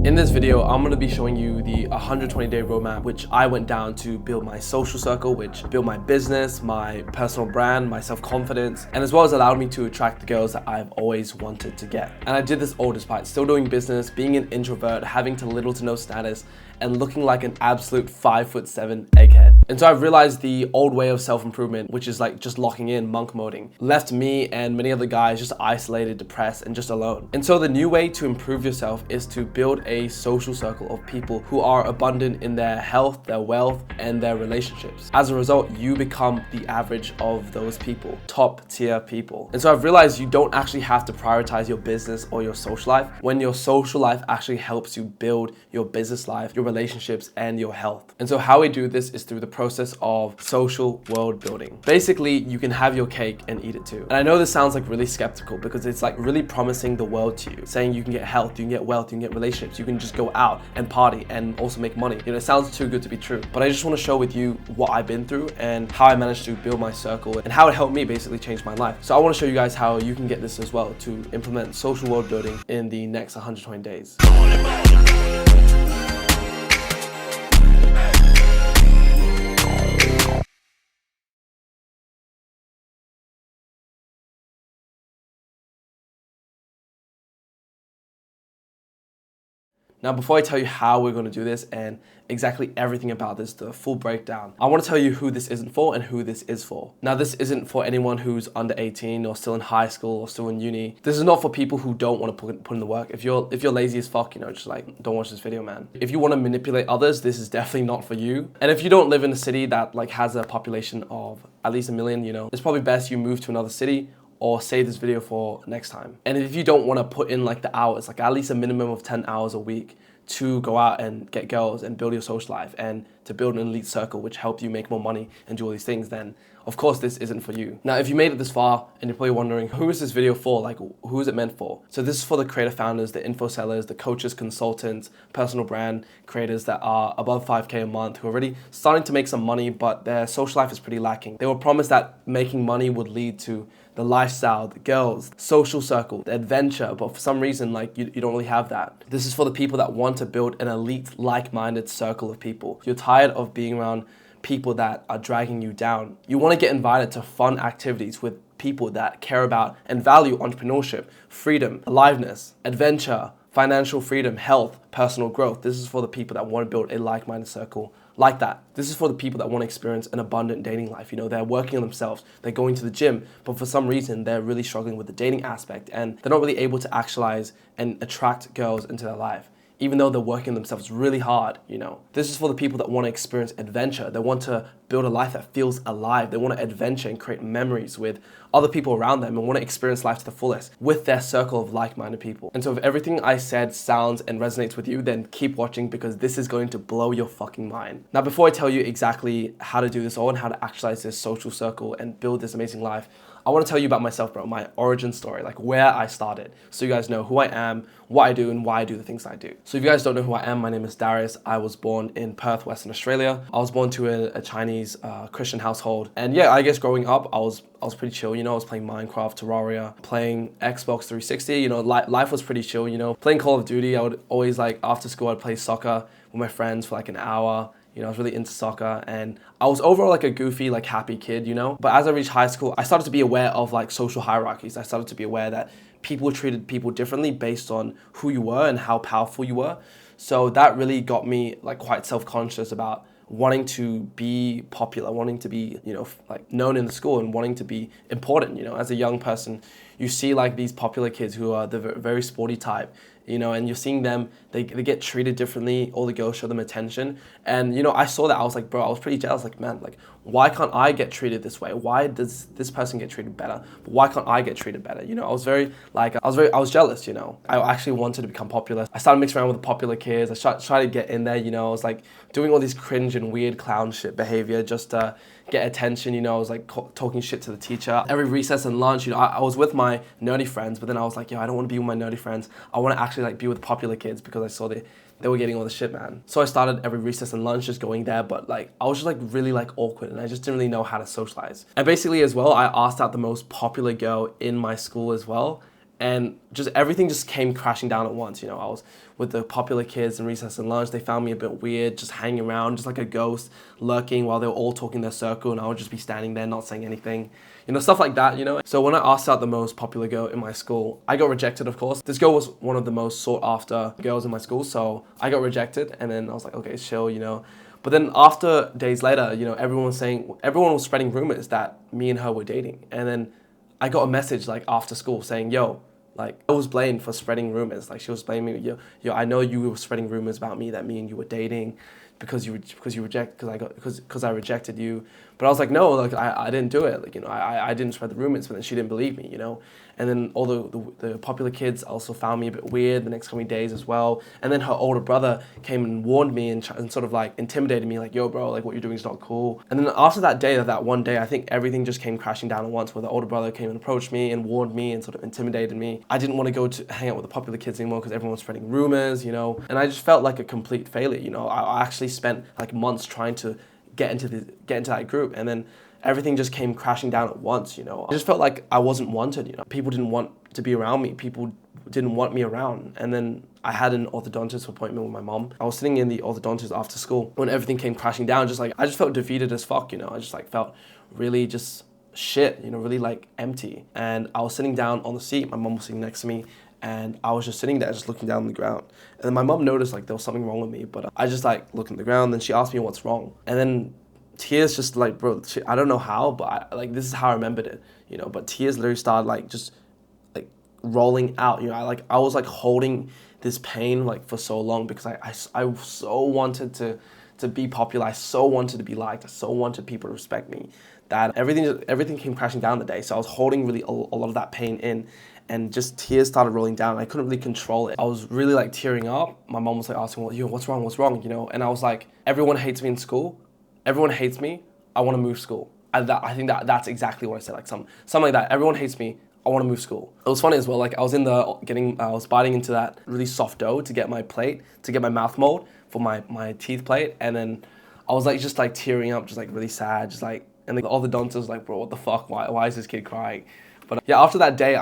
In this video, I'm going to be showing you the 120-day roadmap, which I went down to build my social circle, which built my business, my personal brand, my self-confidence, and as well as allowed me to attract the girls that I've always wanted to get. And I did this all despite still doing business, being an introvert, having little to no status, and looking like an absolute 5'7" egghead. And so I've realized the old way of self-improvement, which is like just locking in, monk moding, left me and many other guys just isolated, depressed, and just alone. And so the new way to improve yourself is to build a social circle of people who are abundant in their health, their wealth, and their relationships. As a result, you become the average of those people, top tier people. And so I've realized you don't actually have to prioritize your business or your social life when your social life actually helps you build your business life, your relationships, and your health. And so how we do this is through the process of social world building. Basically, you can have your cake and eat it too. And I know this sounds like really skeptical because it's like really promising the world to you, saying you can get health, you can get wealth, you can get relationships, you can just go out and party and also make money. You know, it sounds too good to be true. But I just want to share with you what I've been through and how I managed to build my circle and how it helped me basically change my life. So I want to show you guys how you can get this as well to implement social world building in the next 120 days. Now, before I tell you how we're going to do this and exactly everything about this, the full breakdown, I want to tell you who this isn't for and who this is for. Now, this isn't for anyone who's under 18 or still in high school or still in uni. This is not for people who don't want to put in the work. If you're lazy as fuck, you know, just like, don't watch this video, man. If you want to manipulate others, this is definitely not for you. And if you don't live in a city that like has a population of at least 1 million, you know, it's probably best you move to another city or save this video for next time. And if you don't want to put in like the hours, like at least a minimum of 10 hours a week to go out and get girls and build your social life and to build an elite circle which helps you make more money and do all these things, then of course this isn't for you. Now, if you made it this far and you're probably wondering, who is this video for? Like, who is it meant for? So this is for the creator founders, the info sellers, the coaches, consultants, personal brand creators that are above 5K a month, who are already starting to make some money, but their social life is pretty lacking. They were promised that making money would lead to the lifestyle, the girls, social circle, the adventure, but for some reason, like you don't really have that. This is for the people that want to build an elite, like-minded circle of people. You're tired of being around people that are dragging you down. You want to get invited to fun activities with people that care about and value entrepreneurship, freedom, aliveness, adventure, financial freedom, health, personal growth. This is for the people that want to build a like-minded circle like that. This is for the people that want to experience an abundant dating life. You know, they're working on themselves, they're going to the gym, but for some reason, they're really struggling with the dating aspect and they're not really able to actualize and attract girls into their life, even though they're working themselves really hard, you know. This is for the people that want to experience adventure. They want to build a life that feels alive. They want to adventure and create memories with other people around them and want to experience life to the fullest with their circle of like-minded people. And so if everything I said sounds and resonates with you, then keep watching because this is going to blow your fucking mind. Now, before I tell you exactly how to do this all and how to actualize this social circle and build this amazing life, I want to tell you about myself, bro, my origin story, like where I started, so you guys know who I am, what I do, and why I do the things I do. So if you guys don't know who I am, my name is Darius. I was born in Perth, Western Australia. I was born to a Chinese Christian household. And yeah, I guess growing up, I was pretty chill, you know. I was playing Minecraft, Terraria, playing Xbox 360, you know, life was pretty chill, you know. Playing Call of Duty, I would always, like, after school, I'd play soccer with my friends for like an hour. You know, I was really into soccer and I was overall like a goofy, like happy kid, you know. But as I reached high school, I started to be aware of like social hierarchies. I started to be aware that people treated people differently based on who you were and how powerful you were. So that really got me like quite self-conscious about wanting to be popular, wanting to be, you know, like known in the school and wanting to be important, you know. As a young person, you see like these popular kids who are the very sporty type, you know, and you're seeing them, they get treated differently, all the girls show them attention. And, you know, I saw that, I was like, bro, I was pretty jealous, like, man, like, why can't I get treated this way? Why does this person get treated better? But why can't I get treated better? You know, I was jealous, you know. I actually wanted to become popular. I started mixing around with the popular kids. I tried to get in there, you know. I was like doing all these cringe and weird clown shit behavior just to get attention, you know. I was like talking shit to the teacher. Every recess and lunch, you know, I was with my nerdy friends, but then I was like, yo, I don't want to be with my nerdy friends. I want to actually like be with popular kids because I saw they were getting all the shit, man. So I started every recess and lunch just going there, but like I was just like really like awkward and I just didn't really know how to socialize. And basically as well, I asked out the most popular girl in my school as well. And just everything just came crashing down at once. You know, I was with the popular kids in recess and lunch. They found me a bit weird, just hanging around, just like a ghost, lurking while they were all talking their circle, and I would just be standing there not saying anything. You know, stuff like that, you know. So when I asked out the most popular girl in my school, I got rejected, of course. This girl was one of the most sought after girls in my school, so I got rejected, and then I was like, okay, chill, you know. But then after days later, you know, everyone was spreading rumors that me and her were dating. And then I got a message like after school saying, yo, like, I was blamed for spreading rumors. Like, she was blaming me, yo, I know you were spreading rumors about me, that me and you were dating because I rejected you. But I was like, no, like, I didn't do it. Like, you know, I didn't spread the rumors, but then she didn't believe me, you know. And then all the popular kids also found me a bit weird the next coming days as well. And then her older brother came and warned me and sort of like intimidated me, like, yo, bro, like, what you're doing is not cool. And then after that one day, I think everything just came crashing down at once, where the older brother came and approached me and warned me and sort of intimidated me. I didn't want to go to hang out with the popular kids anymore because everyone was spreading rumors, you know. And I just felt like a complete failure, you know. I actually spent like months trying to get into that group, and then everything just came crashing down at once, you know. I just felt like I wasn't wanted, you know. People didn't want to be around me. People didn't want me around. And then I had an orthodontist appointment with my mom. I was sitting in the orthodontist after school when everything came crashing down. I just felt defeated as fuck, you know. I just like felt really just shit, you know, really like empty. And I was sitting down on the seat. My mom was sitting next to me. And I was just sitting there, just looking down on the ground. And then my mom noticed like there was something wrong with me, but I just like looked at the ground. Then she asked me what's wrong. And then tears just like, bro, I don't know how, but this is how I remembered it, you know. But tears literally started like just like rolling out, you know. I was like holding this pain like for so long because I so wanted to be popular. I so wanted to be liked. I so wanted people to respect me that everything came crashing down the day. So I was holding really a lot of that pain in. And just tears started rolling down. I couldn't really control it. I was really like tearing up. My mom was like asking, well, what's wrong, you know? And I was like, everyone hates me in school. Everyone hates me. I want to move school. I think that's exactly what I said. Like something like that. Everyone hates me. I want to move school. It was funny as well. Like I was biting into that really soft dough to get my plate, to get my mouth mold for my teeth plate. And then I was like just like tearing up, just like really sad, just like, and like all the dancers was like, bro, what the fuck? Why is this kid crying? But yeah, after that day,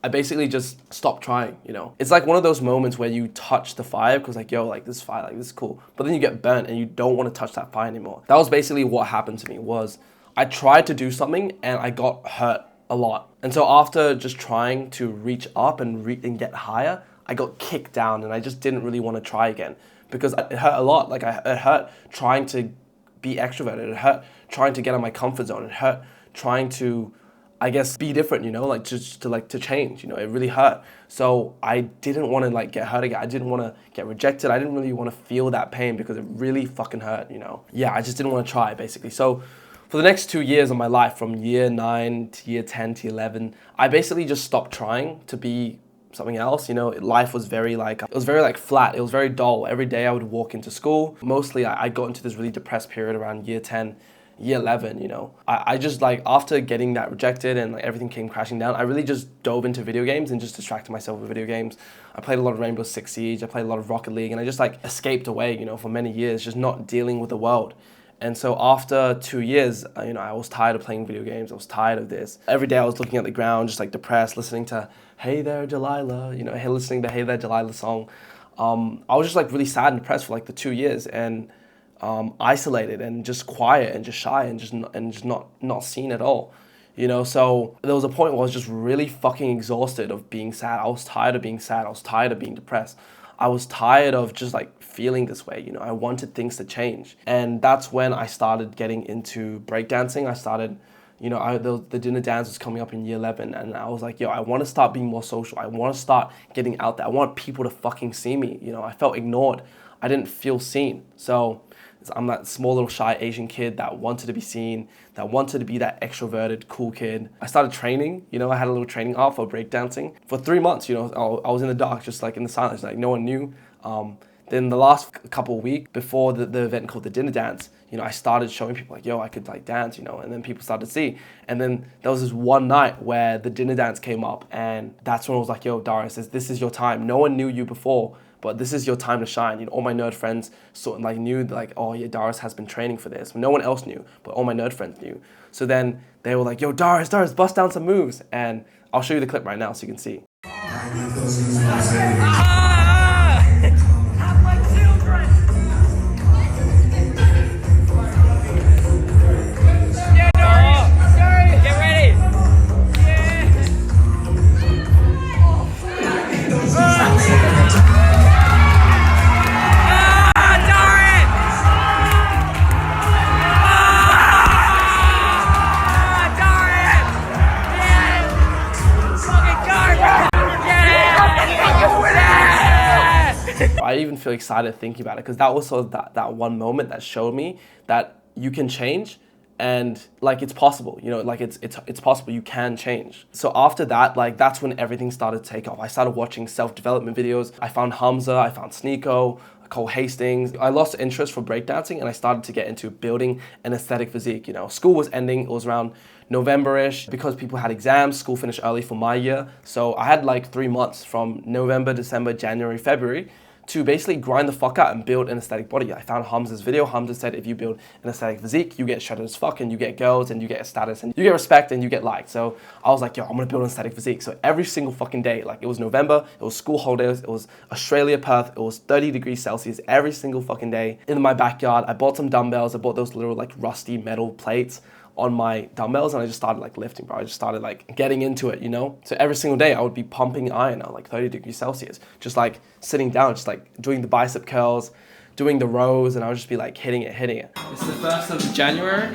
I basically just stopped trying, you know. It's like one of those moments where you touch the fire because like, yo, like this fire, like this is cool. But then you get burnt and you don't want to touch that fire anymore. That was basically what happened to me. Was I tried to do something and I got hurt a lot. And so after just trying to reach up and get higher, I got kicked down and I just didn't really want to try again because it hurt a lot. Like it hurt trying to be extroverted. It hurt trying to get out of my comfort zone. It hurt trying to, I guess, be different, you know, like just to change, you know. It really hurt. So I didn't want to like get hurt again. I didn't want to get rejected. I didn't really want to feel that pain because it really fucking hurt, you know. Yeah, I just didn't want to try basically. So for the next 2 years of my life, from year 9 to year 10 to 11, I basically just stopped trying to be something else, you know. Life was very like, it was very like flat. It was very dull. Every day I would walk into school. Mostly I got into this really depressed period around year 10, year 11, you know. I just like, after getting that rejected and like everything came crashing down, I really just dove into video games and just distracted myself with video games. I played a lot of Rainbow Six Siege, I played a lot of Rocket League, and I just like escaped away, you know, for many years, just not dealing with the world. And so after 2 years, you know, I was tired of playing video games. I was tired of this. Every day I was looking at the ground, just like depressed, listening to Hey There Delilah, you know, listening to Hey There Delilah song. I was just like really sad and depressed for like the 2 years, and isolated and just quiet and just shy and just not seen at all, you know. So there was a point where I was just really fucking exhausted of being sad. I was tired of being sad. I was tired of being depressed. I was tired of just like feeling this way, you know. I wanted things to change, and that's when I started getting into breakdancing. I started, you know, the dinner dance was coming up in year 11, and I was like, yo, I want to start being more social. I want to start getting out there. I want people to fucking see me, you know. I felt ignored. I didn't feel seen. So I'm that small little shy Asian kid that wanted to be seen, that wanted to be that extroverted, cool kid. I started training, you know. I had a little training art for breakdancing for 3 months, you know. I was in the dark, just like in the silence, like no one knew. Then the last couple of weeks before the event called the dinner dance, you know, I started showing people like, yo, I could like dance, you know, and then people started to see. And then there was this one night where the dinner dance came up, and that's when I was like, yo, Darius, this is your time. No one knew you before, but this is your time to shine. You know, all my nerd friends sort of like knew like, oh yeah, Darius has been training for this. No one else knew, but all my nerd friends knew. So then they were like, yo, Darius, bust down some moves. And I'll show you the clip right now so you can see. I even feel excited thinking about it because that was sort of that one moment that showed me that you can change and like it's possible, you know, like it's possible, you can change. So after that, like that's when everything started to take off. I started watching self-development videos. I found Hamza, I found Sneeko, Cole Hastings. I lost interest for breakdancing and I started to get into building an aesthetic physique. You know, school was ending, it was around November-ish. Because people had exams, school finished early for my year. So I had like 3 months from November, December, January, February to basically grind the fuck out and build an aesthetic body. I found Hamza's video. Hamza said if you build an aesthetic physique, you get shredded as fuck and you get girls and you get a status and you get respect and you get liked. So I was like, yo, I'm gonna build an aesthetic physique. So every single fucking day, like it was November, it was school holidays, it was Australia, Perth, it was 30 degrees Celsius every single fucking day. In my backyard, I bought some dumbbells. I bought those little like rusty metal plates on my dumbbells and I just started like lifting, bro. I just started like getting into it, you know? So every single day I would be pumping iron at like 30 degrees Celsius, just like sitting down, just like doing the bicep curls, doing the rows, and I would just be like hitting it. It's the 1st of January,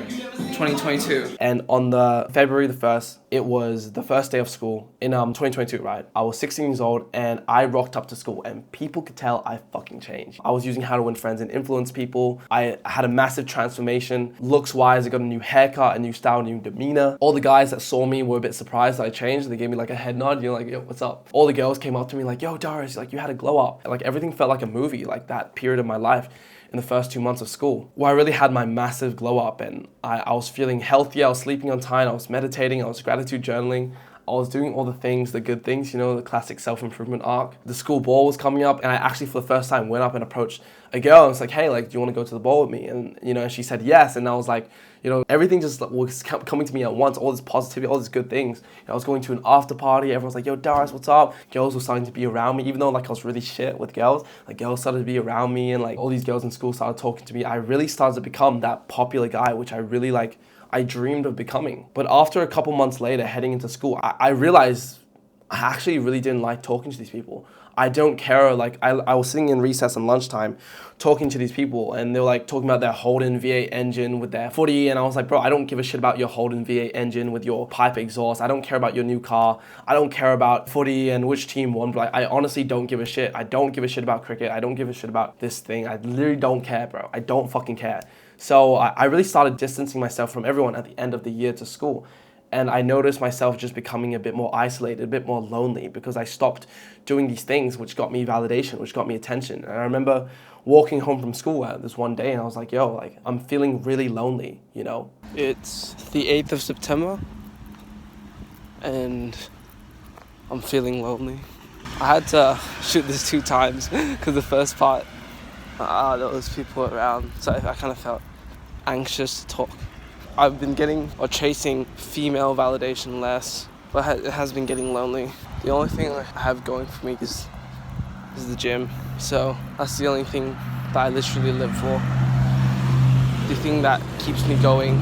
2022. And on the February the 1st, it was the first day of school in 2022, right? I was 16 years old and I rocked up to school and people could tell I fucking changed. I was using How to Win Friends and influence people. I had a massive transformation. Looks-wise, I got a new haircut, a new style, a new demeanor. All the guys that saw me were a bit surprised that I changed. They gave me like a head nod, you know, like, yo, what's up? All the girls came up to me like, yo, Darius, like you had a glow up. Like everything felt like a movie, like that period of my life in the first 2 months of school, where I really had my massive glow up and I was feeling healthier, I was sleeping on time, I was meditating, I was gratitude journaling, I was doing all the things, the good things, you know, the classic self-improvement arc. The school ball was coming up and I actually for the first time went up and approached a girl and was like, hey, like, do you want to go to the ball with me? And, you know, and she said yes. And I was like, you know, everything just was coming to me at once, all this positivity, all these good things. You know, I was going to an after party, everyone's like, yo, Darius, what's up? Girls were starting to be around me, even though like I was really shit with girls, like girls started to be around me and like all these girls in school started talking to me. I really started to become that popular guy, which I really like, I dreamed of becoming. But after a couple months later, heading into school, I realized I actually really didn't like talking to these people. I don't care, like I was sitting in recess and lunchtime talking to these people and they were like talking about their Holden V8 engine with their footy and I was like, bro, I don't give a shit about your Holden V8 engine with your pipe exhaust. I don't care about your new car. I don't care about footy and which team won, but like, I honestly don't give a shit. I don't give a shit about cricket. I don't give a shit about this thing. I literally don't care, bro. I don't fucking care. So I really started distancing myself from everyone at the end of the year to school. And I noticed myself just becoming a bit more isolated, a bit more lonely because I stopped doing these things which got me validation, which got me attention. And I remember walking home from school this one day and I was like, yo, like I'm feeling really lonely, you know? It's the 8th of September and I'm feeling lonely. I had to shoot this 2 times because the first part, there was people around, so I kind of felt anxious to talk. I've been getting or chasing female validation less, but it has been getting lonely. The only thing I have going for me is the gym. So that's the only thing that I literally live for. The thing that keeps me going.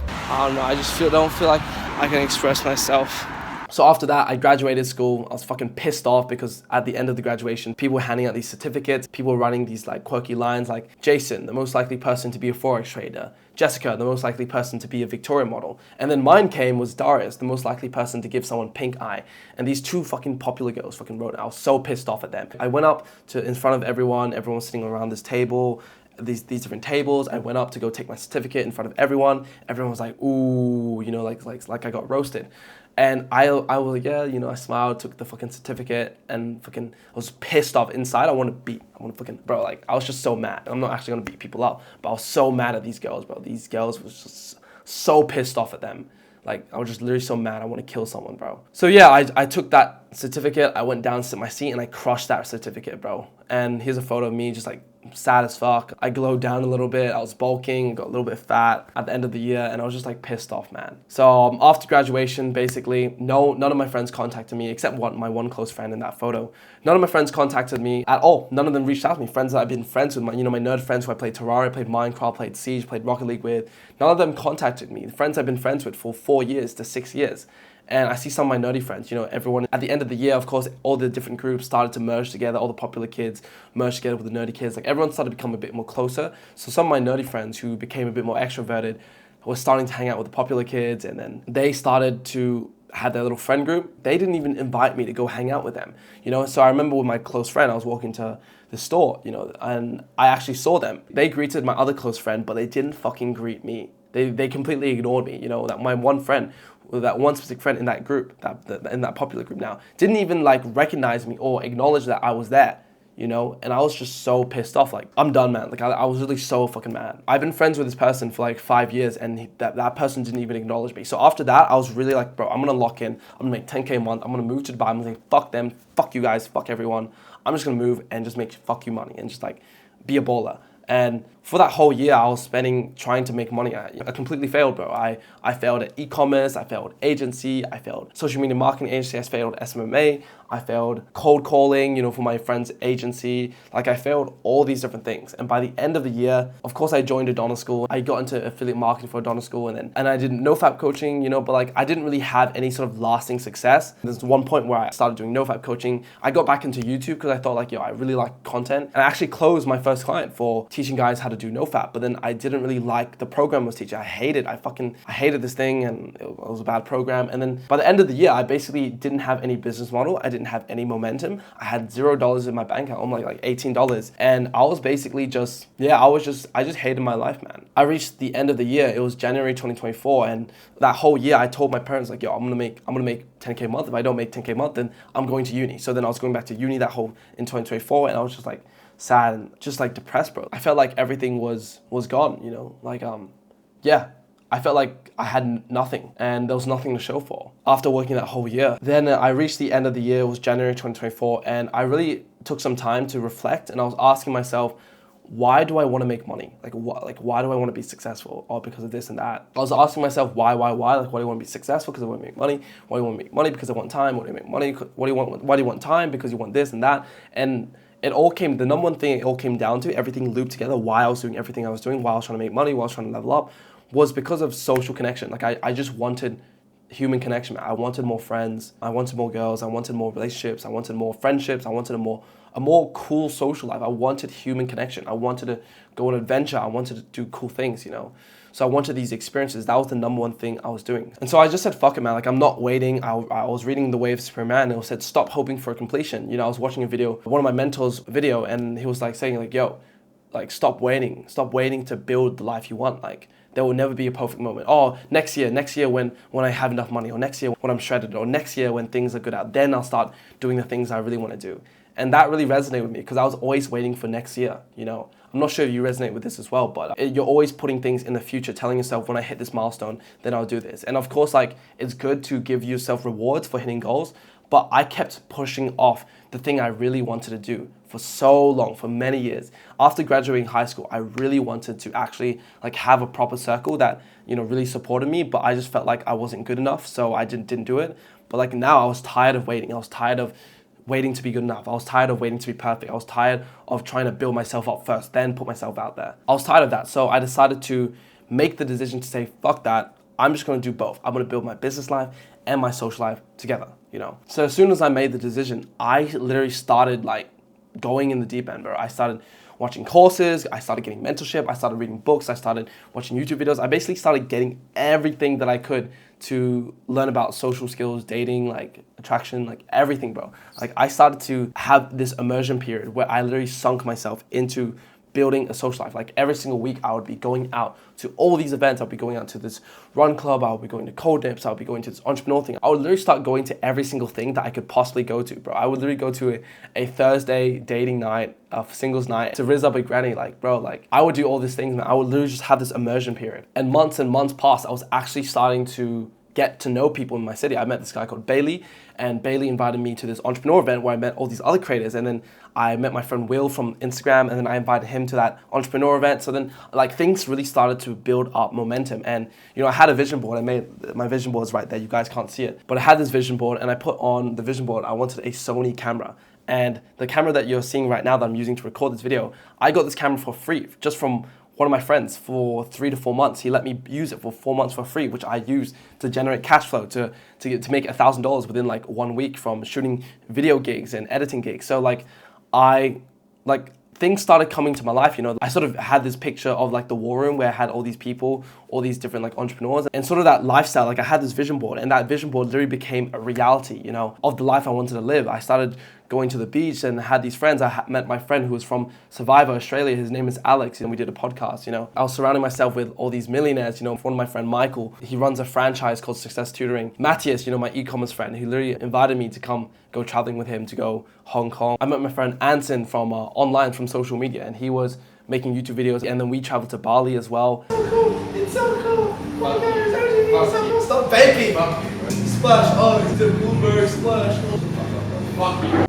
I don't know, I just don't feel like I can express myself. So after that, I graduated school. I was fucking pissed off because at the end of the graduation, people were handing out these certificates. People were running these like quirky lines like Jason, the most likely person to be a Forex trader. Jessica, the most likely person to be a Victoria model. And then mine came was Darius, the most likely person to give someone pink eye. And these 2 fucking popular girls fucking wrote it. I was so pissed off at them. I went up to in front of everyone was sitting around this table, these different tables. I went up to go take my certificate in front of everyone. Everyone was like, ooh, you know, like I got roasted. And I was like, yeah, you know, I smiled, took the fucking certificate and fucking, I was pissed off inside. I want to fucking, bro, like, I was just so mad. I'm not actually going to beat people up, but I was so mad at these girls, bro. These girls was just so pissed off at them. Like, I was just literally so mad. I want to kill someone, bro. So yeah, I took that certificate. I went down, sit in my seat and I crushed that certificate, bro. And here's a photo of me just like sad as fuck. I glowed down a little bit. I was bulking, got a little bit fat at the end of the year, and I was just like pissed off, man. So after graduation, basically, none of my friends contacted me except my one close friend in that photo. None of my friends contacted me at all. None of them reached out to me. Friends that I've been friends with, my nerd friends who I played Terraria, played Minecraft, played Siege, played Rocket League with. None of them contacted me. The friends I've been friends with for 4 years to 6 years. And I see some of my nerdy friends, everyone at the end of the year, of course, all the different groups started to merge together. All the popular kids merged together with the nerdy kids. Like everyone started to become a bit more closer. So some of my nerdy friends who became a bit more extroverted were starting to hang out with the popular kids. And then they started to have their little friend group. They didn't even invite me to go hang out with them, So I remember with my close friend, I was walking to the store, and I actually saw them. They greeted my other close friend, but they didn't fucking greet me. They completely ignored me, that my one friend, that one specific friend in that group, in that popular group now, didn't even like recognize me or acknowledge that I was there, and I was just so pissed off. Like, I'm done, man. Like, I was really so fucking mad. I've been friends with this person for like 5 years, and that person didn't even acknowledge me. So after that, I was really like, bro, I'm gonna lock in. I'm gonna make 10K a month. I'm gonna move to Dubai. I'm gonna say, fuck them, fuck you guys, fuck everyone. I'm just gonna move and just make fuck you money and just like be a baller. And for that whole year, I was spending trying to make money. I completely failed, bro. I failed at e-commerce, I failed agency, I failed social media marketing agency, I failed SMMA, I failed cold calling, for my friend's agency. Like, I failed all these different things. And by the end of the year, of course, I joined Adana School. I got into affiliate marketing for Adana School, and I did NoFap coaching, but like I didn't really have any sort of lasting success. There's one point where I started doing NoFap coaching. I got back into YouTube because I thought like, I really like content. And I actually closed my first client for teaching guys how to do NoFap, but then I didn't really like the program I was teaching. I hated this thing, and it was a bad program. And then by the end of the year, I basically didn't have any business model. I didn't have any momentum. I had $0 in my bank account, like $18. And I was basically I just hated my life, man. I reached the end of the year. It was January 2024. And that whole year I told my parents like, I'm gonna make 10K a month. If I don't make 10K a month, then I'm going to uni. So then I was going back to uni in 2024, and I was just like sad and just like depressed, bro. I felt like everything was gone, I felt like I had nothing and there was nothing to show for after working that whole year. Then I reached the end of the year. It was January 2024, and I really took some time to reflect, and I was asking myself, why do I want to make money? Why do I want to be successful? Or because of this and that. I was asking myself, why? Like, why do you want to be successful? Because I want to make money. Why do you want to make money? Because I want time. Why do you make money? Why do you want time? Because you want this and that. And the number one thing it all came down to, everything looped together, why I was doing everything I was doing, why I was trying to make money, why I was trying to level up, was because of social connection. Like, I just wanted human connection. I wanted more friends. I wanted more girls. I wanted more relationships. I wanted more friendships. I wanted a more cool social life. I wanted human connection. I wanted to go on an adventure. I wanted to do cool things, So I wanted these experiences. That was the number one thing I was doing. And so I just said, fuck it, man. Like, I'm not waiting. I was reading The Way of Superman, and it said, stop hoping for completion. I was watching a video, one of my mentors' video, and he was like saying like, yo, like, stop waiting to build the life you want. Like, there will never be a perfect moment. Oh, next year when I have enough money, or next year when I'm shredded, or next year when things are good out, then I'll start doing the things I really want to do. And that really resonated with me because I was always waiting for next year, I'm not sure if you resonate with this as well, but you're always putting things in the future, telling yourself, when I hit this milestone, then I'll do this. And of course, like, it's good to give yourself rewards for hitting goals, but I kept pushing off the thing I really wanted to do for so long, for many years. After graduating high school, I really wanted to actually like have a proper circle that, really supported me, but I just felt like I wasn't good enough, so I didn't do it. But like now I was tired of waiting. I was tired of waiting to be good enough. I was tired of waiting to be perfect. I was tired of trying to build myself up first, then put myself out there. I was tired of that. So I decided to make the decision to say, fuck that. I'm just going to do both. I'm going to build my business life and my social life together, So as soon as I made the decision, I literally started like going in the deep end, bro. I started watching courses. I started getting mentorship. I started reading books. I started watching YouTube videos. I basically started getting everything that I could to learn about social skills, dating, like attraction, like everything, bro. Like, I started to have this immersion period where I literally sunk myself into building a social life. Like, every single week I would be going out to all these events. I'll be going out to this run club. I'll be going to Code Dips. I'll be going to this entrepreneur thing. I would literally start going to every single thing that I could possibly go to, bro. I would literally go to a Thursday dating night, a singles night, to Riz Up with Granny. Like, bro, like, I would do all these things, man. I would literally just have this immersion period. And months passed. I was actually starting to get to know people in my city. I met this guy called Bailey, and Bailey invited me to this entrepreneur event where I met all these other creators, and then I met my friend Will from Instagram, and then I invited him to that entrepreneur event. So then like things really started to build up momentum. And I had a vision board. I made my vision board is right there. You guys can't see it, but I had this vision board, and I put on the vision board I wanted a Sony camera. And the camera that you're seeing right now that I'm using to record this video, I got this camera for free just from one of my friends for 3 to 4 months. He let me use it for 4 months for free, which I used to generate cash flow to make $1,000 within like 1 week from shooting video gigs and editing gigs. So things started coming to my life, I sort of had this picture of like the war room where I had all these people, all these different like entrepreneurs, and sort of that lifestyle. Like I had this vision board, and that vision board literally became a reality, of the life I wanted to live. I started going to the beach and had these friends. I met my friend who was from Survivor Australia. His name is Alex, and we did a podcast, I was surrounding myself with all these millionaires, one of my friend Michael, he runs a franchise called Success Tutoring. Matthias, my e-commerce friend, he literally invited me to come go traveling with him to go Hong Kong. I met my friend Anson from online, from social media, and he was making YouTube videos, and then we traveled to Bali as well. So cool. It's so cool. Oh my God, it's so cool. Stop vaping. Splash. Oh, it's the Bloomberg splash.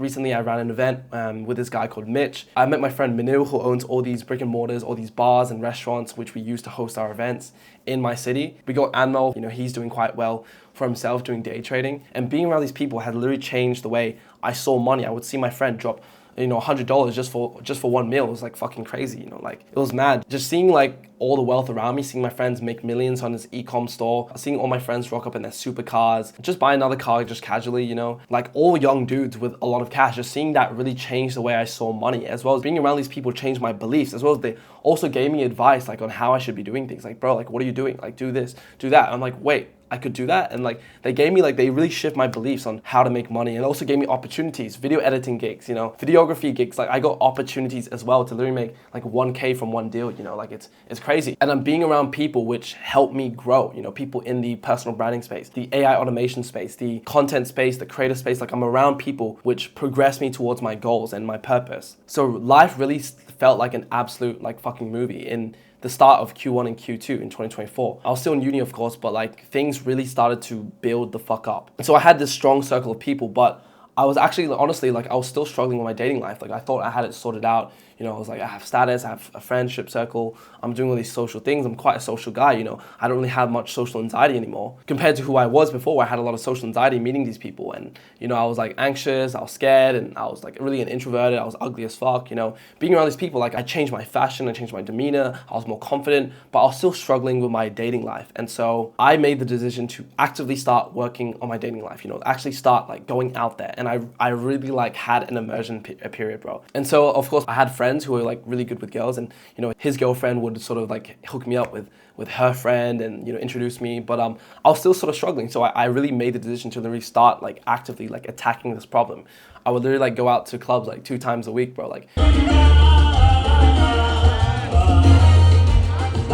Recently, I ran an event with this guy called Mitch. I met my friend Manu, who owns all these brick and mortars, all these bars and restaurants, which we use to host our events in my city. We got Anmol, he's doing quite well for himself doing day trading. And being around these people had literally changed the way I saw money. I would see my friend drop $100 just for one meal. It was like fucking crazy, it was mad. Just seeing like all the wealth around me, seeing my friends make millions on this e-com store, seeing all my friends rock up in their supercars, just buy another car just casually, like all young dudes with a lot of cash. Just seeing that really changed the way I saw money, as well as being around these people changed my beliefs, as well as they also gave me advice like on how I should be doing things. Like, bro, like what are you doing? Like do this, do that. I'm like, wait, I could do that. And like they gave me they really shift my beliefs on how to make money, and also gave me opportunities, video editing gigs, videography gigs. Like I got opportunities as well to literally make like 1K from one deal, like it's crazy. And I'm being around people which help me grow, people in the personal branding space, the AI automation space, the content space, the creative space. Like I'm around people which progress me towards my goals and my purpose. So life really felt like an absolute like fucking movie in the start of Q1 and Q2 in 2024. I was still in uni, of course, but like things really started to build the fuck up. And so I had this strong circle of people, but I was actually, honestly, like I was still struggling with my dating life. Like I thought I had it sorted out. I was like, I have status, I have a friendship circle, I'm doing all these social things. I'm quite a social guy, I don't really have much social anxiety anymore compared to who I was before, where I had a lot of social anxiety meeting these people. And, I was like anxious, I was scared, and I was like really an introverted, I was ugly as fuck, Being around these people, like I changed my fashion, I changed my demeanor, I was more confident, but I was still struggling with my dating life. And so I made the decision to actively start working on my dating life, actually start like going out there. And I really like had an immersion period, bro. And so of course I had friends who were like really good with girls, and his girlfriend would sort of like hook me up with her friend and introduce me, but I was still sort of struggling. So I really made the decision to literally start like actively like attacking this problem. I would literally like go out to clubs like 2 times a week, bro, like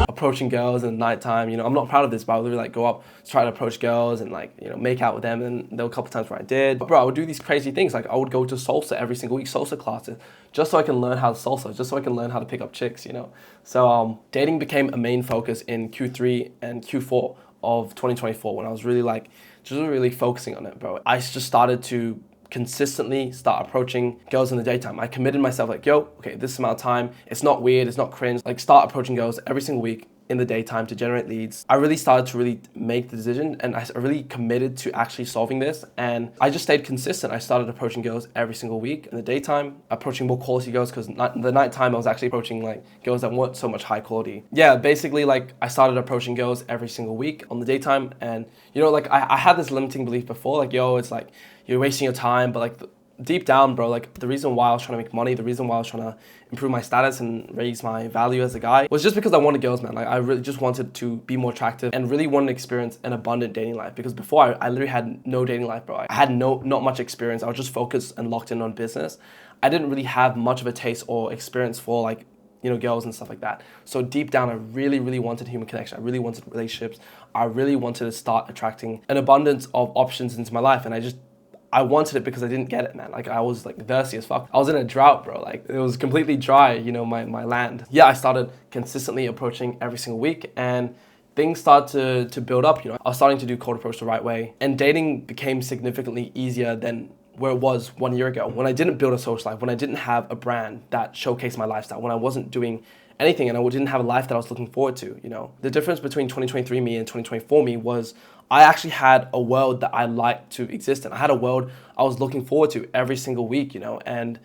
approaching girls in the nighttime. I'm not proud of this, but I would literally like go up, try to approach girls and like, make out with them. And there were a couple times where I did. But bro, I would do these crazy things. Like I would go to salsa every single week, salsa classes, just so I can learn how to salsa, just so I can learn how to pick up chicks, So dating became a main focus in Q3 and Q4 of 2024 when I was really like, just really focusing on it, bro. I just started to consistently start approaching girls in the daytime. I committed myself like, yo, okay, this amount of time, it's not weird, it's not cringe. Like start approaching girls every single week in the daytime to generate leads. I really started to really make the decision, and I really committed to actually solving this. And I just stayed consistent. I started approaching girls every single week in the daytime, approaching more quality girls, because the nighttime I was actually approaching like girls that weren't so much high quality. Yeah, basically like I started approaching girls every single week on the daytime. And like I had this limiting belief before, like, yo, it's like you're wasting your time, but like deep down, bro, like the reason why I was trying to make money, the reason why I was trying to improve my status and raise my value as a guy was just because I wanted girls, man. Like I really just wanted to be more attractive and really wanted to experience an abundant dating life, because before I literally had no dating life, bro. I had not much experience. I was just focused and locked in on business. I didn't really have much of a taste or experience for like, girls and stuff like that. So deep down, I really, really wanted human connection. I really wanted relationships. I really wanted to start attracting an abundance of options into my life. And I wanted it because I didn't get it, man. Like I was like thirsty as fuck. I was in a drought, bro. Like it was completely dry, my land. Yeah, I started consistently approaching every single week, and things started to build up. You know, I was starting to do cold approach the right way, and dating became significantly easier than where it was 1 year ago, when I didn't build a social life, when I didn't have a brand that showcased my lifestyle, when I wasn't doing anything and I didn't have a life that I was looking forward to. You know, the difference between 2023 me and 2024 me was I actually had a world that I liked to exist in. I had a world I was looking forward to every single week, you know, and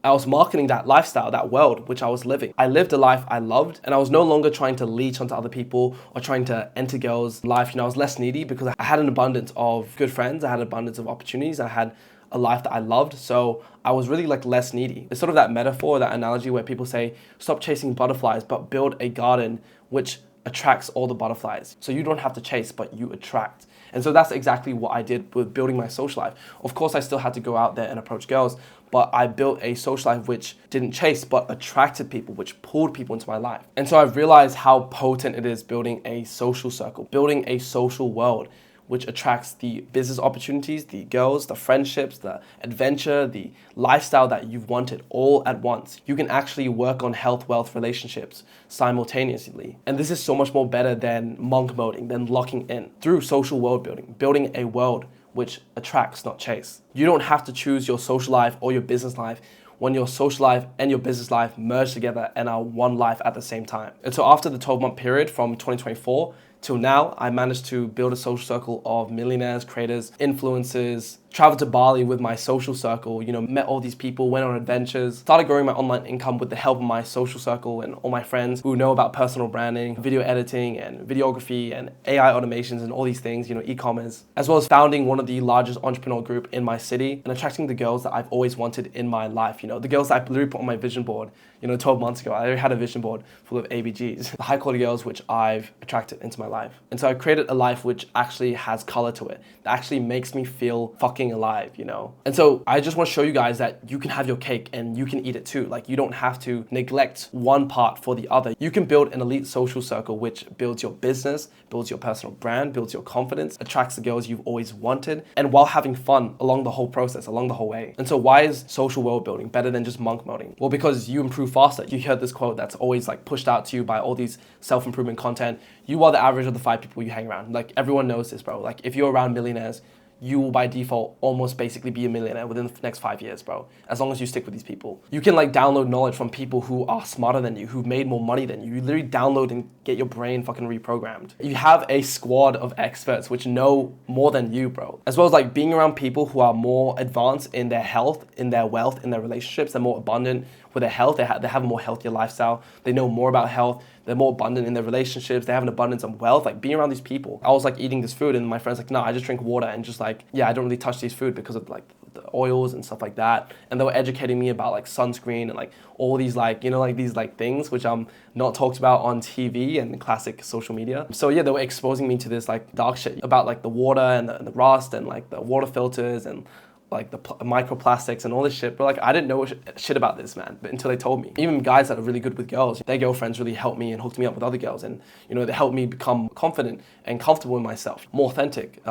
I was marketing that lifestyle, that world which I was living. I lived a life I loved, and I was no longer trying to leech onto other people or trying to enter girls' life. You know, I was less needy because I had an abundance of good friends, I had an abundance of opportunities, I had a life that I loved, so I was really like less needy. It's sort of that metaphor, that analogy where people say, stop chasing butterflies, but build a garden which attracts all the butterflies. So you don't have to chase, but you attract. And so that's exactly what I did with building my social life. Of course, I still had to go out there and approach girls, but I built a social life which didn't chase, but attracted people, which pulled people into my life. And so I've realized how potent it is building a social circle, building a social world, which attracts the business opportunities, the girls, the friendships, the adventure, the lifestyle that you've wanted all at once. You can actually work on health, wealth, relationships simultaneously. And this is so much more better than monk moding, than locking in. Through social world building, building a world which attracts, not chase. You don't have to choose your social life or your business life when your social life and your business life merge together and are one life at the same time. And so after the 12-month period from 2024 till now, I managed to build a social circle of millionaires, creators, influencers, traveled to Bali with my social circle, you know, met all these people, went on adventures, started growing my online income with the help of my social circle and all my friends who know about personal branding, video editing and videography and AI automations and all these things, you know, e-commerce, as well as founding one of the largest entrepreneurial group in my city and attracting the girls that I've always wanted in my life, you know, the girls that I literally put on my vision board, you know, 12 months ago. I already had a vision board full of ABGs, the high quality girls which I've attracted into my life. And so I created a life which actually has color to it, that actually makes me feel fucking alive, you know? And so I just want to show you guys that you can have your cake and you can eat it too. Like, you don't have to neglect one part for the other. You can build an elite social circle which builds your business, builds your personal brand, builds your confidence, attracts the girls you've always wanted, and while having fun along the whole process, along the whole way. And so why is social world building better than just monk moding? Well, because you improve faster. You heard this quote that's always like pushed out to you by all these self-improvement content. You are the average of the 5 people you hang around. Like, everyone knows this, bro. Like, if you're around millionaires, you will by default almost basically be a millionaire within the next 5 years, bro. As long as you stick with these people. You can like download knowledge from people who are smarter than you, who've made more money than you. You literally download and get your brain fucking reprogrammed. You have a squad of experts which know more than you, bro. As well as like being around people who are more advanced in their health, in their wealth, in their relationships. They're more abundant with their health. They have a more healthier lifestyle. They know more about health. They're more abundant in their relationships. They have an abundance of wealth. Like, being around these people, I was like eating this food and my friend's like, no, I just drink water, and just like, yeah, I don't really touch these food because of like the oils and stuff like that. And they were educating me about like sunscreen and like all these like, you know, like these like things which not talked about on TV and classic social media. So yeah, they were exposing me to this like dark shit about like the water and the rust and like the water filters and like the microplastics and all this shit, but like I didn't know shit about this, man, but until they told me. Even guys that are really good with girls, their girlfriends really helped me and hooked me up with other girls, and you know, they helped me become confident and comfortable in myself, more authentic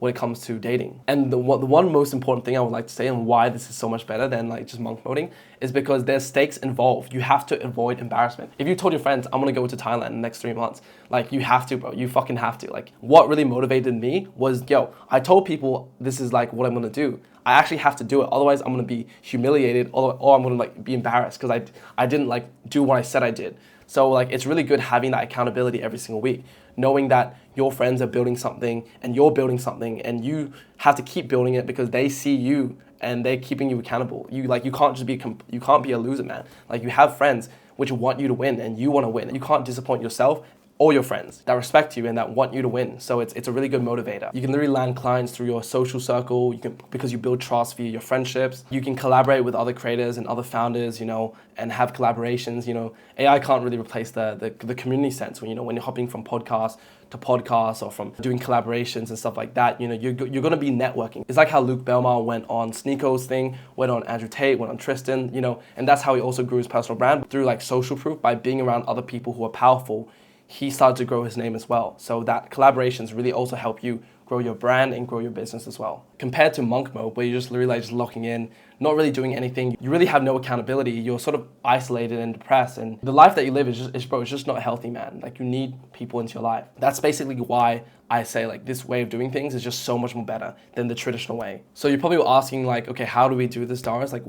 when it comes to dating. And the one most important thing I would like to say, and why this is so much better than like just monk moding, is because there's stakes involved. You have to avoid embarrassment. If you told your friends, I'm gonna go to Thailand in the next 3 months, like, you have to, bro. You fucking have to. Like, what really motivated me was, yo, I told people this is like what I'm gonna do. I actually have to do it. Otherwise, I'm gonna be humiliated, or I'm gonna like be embarrassed because I didn't like do what I said I did. So like, it's really good having that accountability every single week, knowing that your friends are building something and you're building something, and you have to keep building it because they see you and they're keeping you accountable. You can't just be you can't be a loser, man. Like, you have friends which want you to win and you want to win. You can't disappoint yourself or your friends that respect you and that want you to win. So it's a really good motivator. You can literally land clients through your social circle. You can, because you build trust via your friendships. You can collaborate with other creators and other founders, you know, and have collaborations. You know, AI can't really replace the community sense when, you know, when you're hopping from podcast to podcast or from doing collaborations and stuff like that. You know, you're going to be networking. It's like how Luke Belmar went on Sneako's thing, went on Andrew Tate, went on Tristan, you know, and that's how he also grew his personal brand through like social proof, by being around other people who are powerful. He started to grow his name as well. So that collaborations really also help you grow your brand, and grow your business as well. Compared to monk mode, where you're just literally like just locking in, not really doing anything, you really have no accountability, you're sort of isolated and depressed, and the life that you live is just not healthy, man. Like, you need people into your life. That's basically why I say like this way of doing things is just so much more better than the traditional way. So you're probably asking like, okay, how do we do this, Darius? Like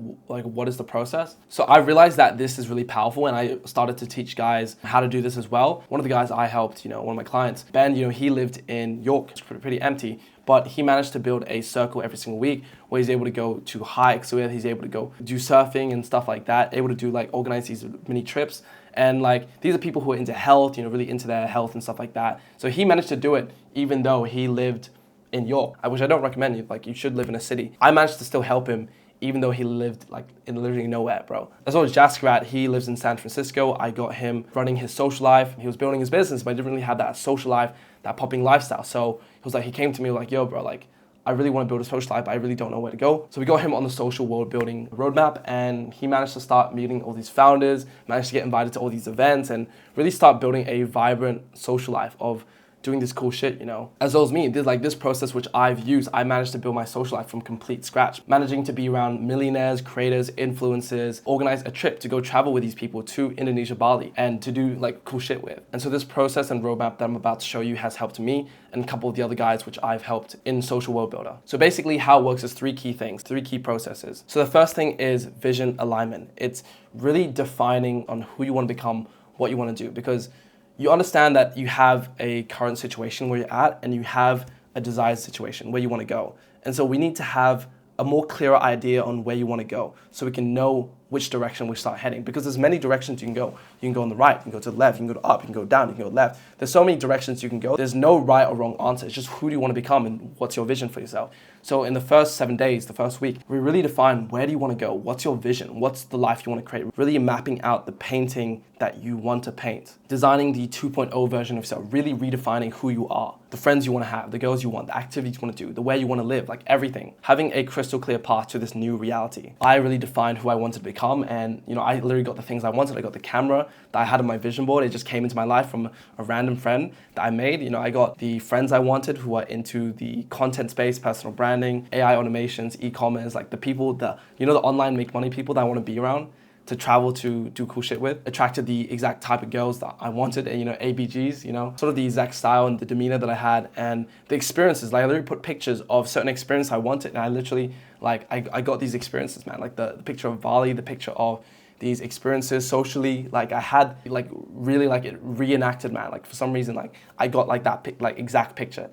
what is the process? So I realized that this is really powerful, and I started to teach guys how to do this as well. One of the guys I helped, one of my clients, Ben, he lived in York, it's pretty empty, but he managed to build a circle every single week where he's able to go to hikes with, he's able to go do surfing and stuff like that, able to do like organize these mini trips. And like, these are people who are into health, really into their health and stuff like that. So he managed to do it even though he lived in York, which I don't recommend. Like, you should live in a city. I managed to still help him even though he lived like in literally nowhere, bro. As well as Jaskrat, he lives in San Francisco. I got him running his social life. He was building his business, but he didn't really have that social life, that popping lifestyle. So he came to me like, yo, bro, like, I really want to build a social life, but I really don't know where to go. So we got him on the social world building roadmap, and he managed to start meeting all these founders, managed to get invited to all these events, and really start building a vibrant social life of doing this cool shit, As well as me, this process which I've used, I managed to build my social life from complete scratch, managing to be around millionaires, creators, influencers, organize a trip to go travel with these people to Indonesia, Bali, and to do like cool shit with. And so this process and roadmap that I'm about to show you has helped me and a couple of the other guys which I've helped in Social World Builder. So basically how it works is three key things, three key processes. So the first thing is vision alignment. It's really defining on who you want to become, what you want to do, because you understand that you have a current situation where you're at and you have a desired situation where you want to go. And so we need to have a more clearer idea on where you want to go so we can know which direction we start heading, because there's many directions you can go. You can go on the right, you can go to the left, you can go up, you can go down, you can go left. There's so many directions you can go. There's no right or wrong answer. It's just who do you want to become and what's your vision for yourself. So in the first 7 days, the first week, we really define where do you want to go? What's your vision? What's the life you want to create? Really mapping out the painting that you want to paint. Designing the 2.0 version of yourself, really redefining who you are, the friends you want to have, the girls you want, the activities you want to do, the way you want to live, like everything. Having a crystal clear path to this new reality. I really defined who I wanted to become, and I literally got the things I wanted. I got the camera that I had on my vision board. It just came into my life from a random friend that I made. I got the friends I wanted who are into the content space, personal branding, AI automations, e-commerce, like the people that, the online make money people that I want to be around, to travel to do cool shit with. Attracted the exact type of girls that I wanted, ABGs, sort of the exact style and the demeanor that I had, and the experiences. Like, I literally put pictures of certain experiences I wanted, and I literally, I got these experiences, man. Like the picture of Bali, the picture of these experiences socially, like I had really it reenacted, man. Like for some reason, I got that exact picture,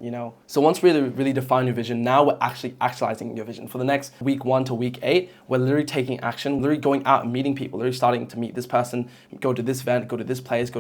So once we really define your vision, now we're actually actualizing your vision. For the next week 1 to week 8, we're literally taking action, literally going out and meeting people, literally starting to meet this person, go to this event, go to this place,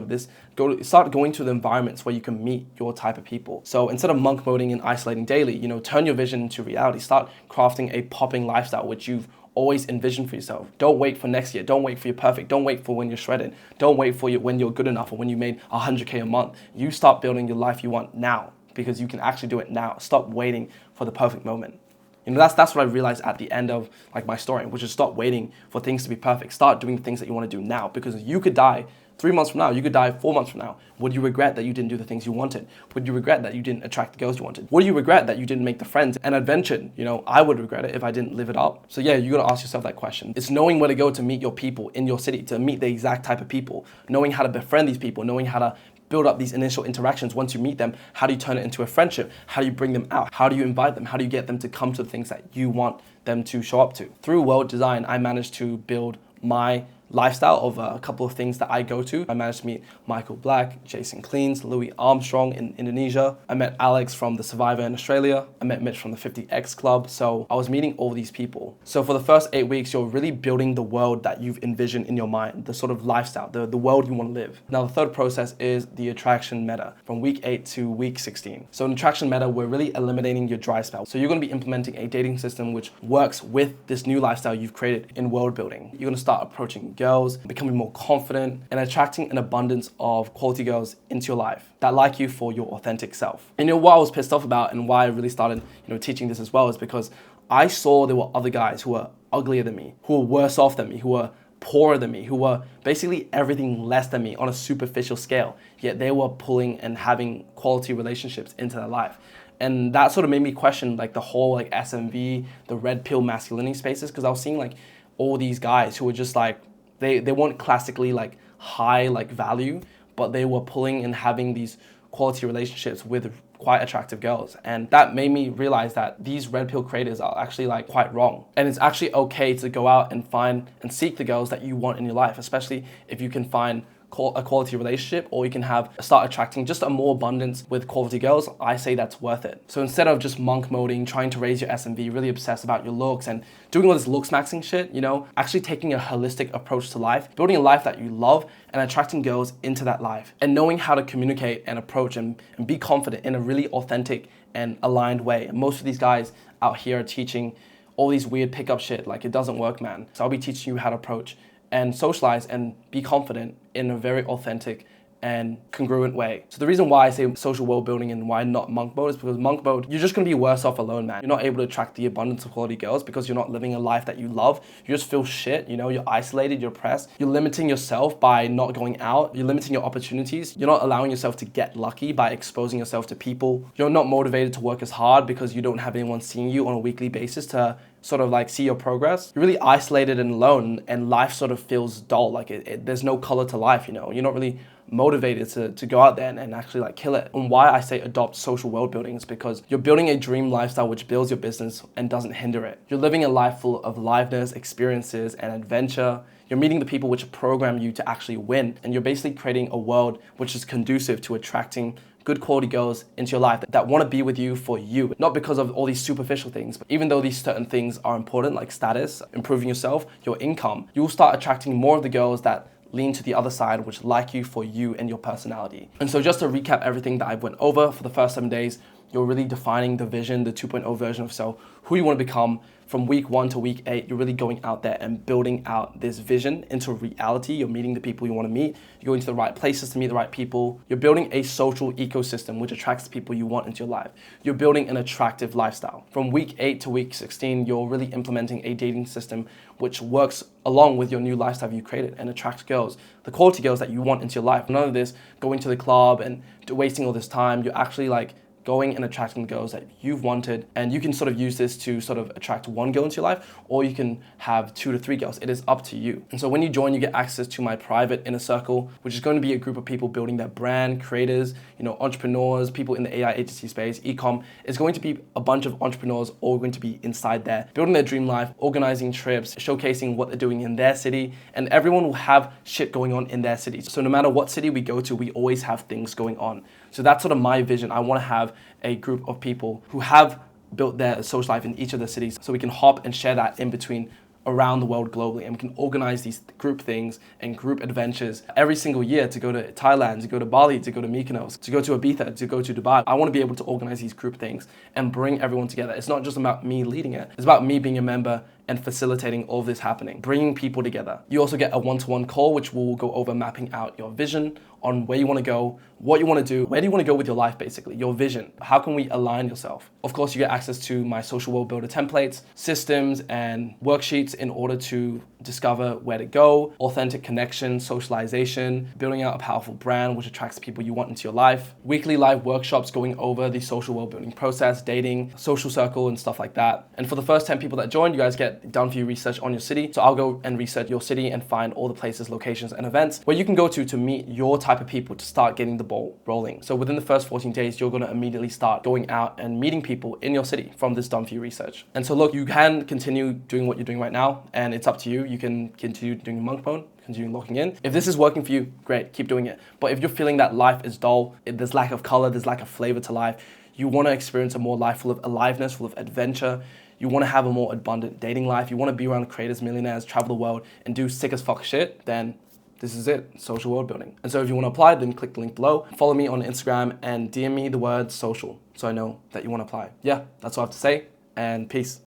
start going to the environments where you can meet your type of people. So instead of monk moding and isolating daily, turn your vision into reality. Start crafting a popping lifestyle which you've always envision for yourself. Don't wait for next year. Don't wait for your perfect. Don't wait for when you're shredded. Don't wait for when you're good enough or when you made 100K a month. You start building your life you want now, because you can actually do it now. Stop waiting for the perfect moment. That's what I realized at the end of my story, which is stop waiting for things to be perfect. Start doing the things that you want to do now, because you could die 3 months from now, you could die 4 months from now. Would you regret that you didn't do the things you wanted? Would you regret that you didn't attract the girls you wanted? Would you regret that you didn't make the friends and adventure? I would regret it if I didn't live it up. So yeah, you gotta ask yourself that question. It's knowing where to go to meet your people in your city, to meet the exact type of people, knowing how to befriend these people, knowing how to build up these initial interactions. Once you meet them, how do you turn it into a friendship? How do you bring them out? How do you invite them? How do you get them to come to the things that you want them to show up to? Through World Design, I managed to build my lifestyle of a couple of things that I go to. I managed to meet Michael Black, Jason Cleans, Louis Armstrong in Indonesia. I met Alex from The Survivor in Australia. I met Mitch from the 50X Club. So I was meeting all these people. So for the first 8 weeks, you're really building the world that you've envisioned in your mind, the sort of lifestyle, the world you want to live. Now, the third process is the attraction meta from week 8 to week 16. So in attraction meta, we're really eliminating your dry spell. So you're going to be implementing a dating system which works with this new lifestyle you've created in world building. You're going to start approaching girls, becoming more confident, and attracting an abundance of quality girls into your life that like you for your authentic self. And what I was pissed off about and why I really started, teaching this as well is because I saw there were other guys who were uglier than me, who were worse off than me, who were poorer than me, who were basically everything less than me on a superficial scale, yet they were pulling and having quality relationships into their life. And that sort of made me question like the whole like SMV, the red pill masculinity spaces, because I was seeing like all these guys who were just like, they weren't classically like high like value, but they were pulling and having these quality relationships with quite attractive girls. And that made me realize that these red pill creators are actually like quite wrong. And it's actually okay to go out and find and seek the girls that you want in your life, especially if you can find a quality relationship, or you can start attracting just a more abundance with quality girls. I say that's worth it. So instead of just monk moding, trying to raise your SMV, really obsessed about your looks and doing all this looks maxing shit, you know, actually taking a holistic approach to life, building a life that you love and attracting girls into that life, and knowing how to communicate and approach and be confident in a really authentic and aligned way. And most of these guys out here are teaching all these weird pickup shit. Like, it doesn't work, man. So I'll be teaching you how to approach and socialize and be confident in a very authentic and congruent way. So the reason why I say social world building and why not monk mode is because monk mode, you're just gonna be worse off alone, man. You're not able to attract the abundance of quality girls because you're not living a life that you love. You just feel shit, you know, you're isolated, you're oppressed. You're limiting yourself by not going out. You're limiting your opportunities. You're not allowing yourself to get lucky by exposing yourself to people. You're not motivated to work as hard because you don't have anyone seeing you on a weekly basis to sort of like see your progress. You're really isolated and alone, and life sort of feels dull. Like there's no color to life, you know. You're not really motivated to go out there and actually like kill it. And why I say adopt social world building is because you're building a dream lifestyle which builds your business and doesn't hinder it. You're living a life full of aliveness, experiences, and adventure. You're meeting the people which program you to actually win, and you're basically creating a world which is conducive to attracting good quality girls into your life that want to be with you for you, not because of all these superficial things. But even though these certain things are important, like status, improving yourself, your income, you'll start attracting more of the girls that lean to the other side, which like you for you and your personality. And so just to recap everything that I went over for the first 7 days, you're really defining the vision, the 2.0 version of self, who you want to become. From week 1 to week 8, you're really going out there and building out this vision into reality. You're meeting the people you want to meet. You're going to the right places to meet the right people. You're building a social ecosystem which attracts the people you want into your life. You're building an attractive lifestyle. From week 8 to week 16, you're really implementing a dating system which works along with your new lifestyle you created and attracts girls, the quality girls that you want into your life. None of this going to the club and wasting all this time. You're actually like going and attracting girls that you've wanted, and you can sort of use this to sort of attract one girl into your life, or you can have 2 to 3 girls. It is up to you. And so when you join, you get access to my private inner circle, which is going to be a group of people building their brand, creators, you know, entrepreneurs, people in the AI agency space, e-com. It's going to be a bunch of entrepreneurs all going to be inside there, building their dream life, organizing trips, showcasing what they're doing in their city, and everyone will have shit going on in their city. So no matter what city we go to, we always have things going on. So that's sort of my vision. I want to have a group of people who have built their social life in each of the cities, so we can hop and share that in between around the world globally, and we can organize these group things and group adventures every single year to go to Thailand, to go to Bali, to go to Mykonos, to go to Ibiza, to go to Dubai. I want to be able to organize these group things and bring everyone together. It's not just about me leading it. It's about me being a member and facilitating all this happening, bringing people together. You also get a one-to-one call, which will go over mapping out your vision on where you want to go, what you want to do, where do you want to go with your life, basically, your vision. How can we align yourself? Of course, you get access to my social world builder templates, systems, and worksheets in order to discover where to go, authentic connection, socialization, building out a powerful brand which attracts people you want into your life, weekly live workshops going over the social world building process, dating, social circle, and stuff like that. And for the first 10 people that join, you guys get done for you research on your city. So I'll go and research your city and find all the places, locations, and events where you can go to meet your type of people to start getting the ball rolling. So within the first 14 days, you're gonna immediately start going out and meeting people in your city from this done for you research. And so look, you can continue doing what you're doing right now, and it's up to you. You can continue doing monk mode, continue locking in. If this is working for you, great, keep doing it. But if you're feeling that life is dull, there's lack of color, there's lack of flavor to life, you wanna experience a more life full of aliveness, full of adventure, you want to have a more abundant dating life, you want to be around creators, millionaires, travel the world, and do sick as fuck shit, then this is it, social world building. And so if you want to apply, then click the link below, follow me on Instagram, and DM me the word social, so I know that you want to apply. Yeah, that's all I have to say, and peace.